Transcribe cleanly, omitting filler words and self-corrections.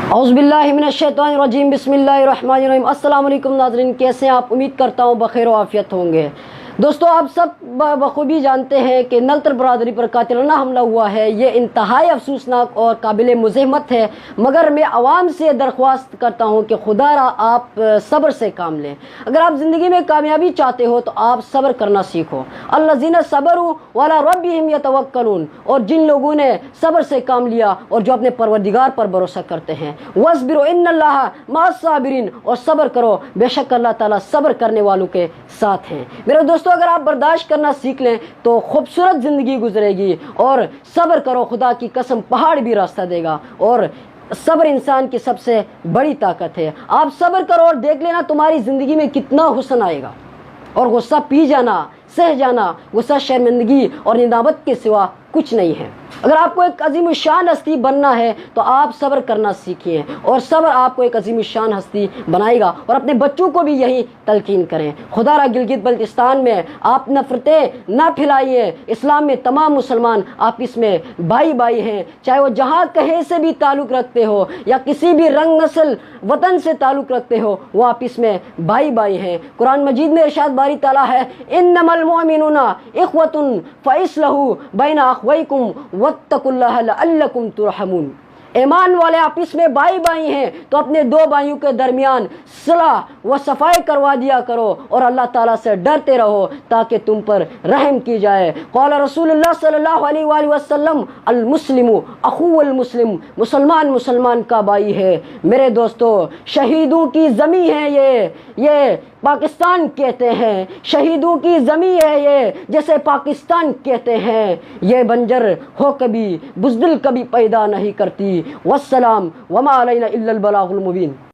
औज़ुबिल्लाहि मिनश्शैतानिर्रजीम बिस्मिल्लाहिर्रहमानिर्रहीम। अस्सलाम वालेकुम नाज़रीन, कैसे हैं आप? उम्मीद करता हूँ बखैर व आफियत होंगे। दोस्तों, आप सब बखूबी जानते हैं कि नलतर बरादरी पर कातिलाना हमला हुआ है। ये इंतहाई अफसोसनाक और काबिल मुज़ाहमत है, मगर मैं आवाम से दरख्वास्त करता हूँ कि खुदारा आप सब्र से काम लें। अगर आप ज़िंदगी में कामयाबी चाहते हो तो आप सब्र करना सीखो। अल्लज़ीना सबरू वला रब्बिहिम यतवक्कलून, और जिन लोगों ने सब्र से काम लिया और जो अपने परवरदिगार पर भरोसा करते हैं। वस्बिरु इन्नल्लाहा मअस्साबिरीन, और सब्र करो, बेशक अल्लाह ताला सब्र करने वालों के साथ हैं। मेरे दोस्तों, अगर आप बर्दाश्त करना सीख लें तो खूबसूरत ज़िंदगी गुजरेगी। और सब्र करो, खुदा की कसम पहाड़ भी रास्ता देगा। और सब्र इंसान की सबसे बड़ी ताकत है। आप सब्र करो और देख लेना तुम्हारी ज़िंदगी में कितना हुस्न आएगा। और गुस्सा पी जाना, सह जाना, गुस्सा शर्मिंदगी और निदामत के सिवा कुछ नहीं है। अगर आपको एक अजीम शान हस्ती बनना है तो आप सब्र करना सीखिए, और सब्र आपको एक अजीम शान हस्ती बनाएगा। और अपने बच्चों को भी यही तलकीन करें। खुदारा गिलगित बल्तिस्तान में आप नफरतें ना फैलाइए। इस्लाम में तमाम मुसलमान आपस में भाई भाई हैं, चाहे वो जहाँ कहीं से भी ताल्लुक़ रखते हो या किसी भी रंग नस्ल वतन से ताल्लुक़ रखते हो, वो आपस में भाई भाई हैं। कुरान मजीद में इरशाद बारी ताला है, इन्नमल मुअमिनूना इख्वतुन फइस्लहू बैना अख्वैकुम वत्तकुल्लाह लअल्लकुम तुरहमून। ईमान वाले आपस में भाई भाई हैं तो अपने दो भाइयों के दरमियान सलाह व सफाई करवा दिया करो और अल्लाह ताला से डरते रहो ताकि तुम पर रहम की जाए। क़ाल रसूलुल्लाह सल्लल्लाहु अलैहि वसल्लम, अल मुस्लिमु अखुल मुस्लिम, मुसलमान मुसलमान का भाई है। मेरे दोस्तों, शहीदों की ज़मीं है ये पाकिस्तान कहते हैं, शहीदों की ज़मीं है ये जैसे पाकिस्तान कहते हैं। ये बंजर हो कभी बुज़दिल कभी पैदा नहीं करती। वस्सलाम वमा अलैना इल्लल बलागुल मुबीन।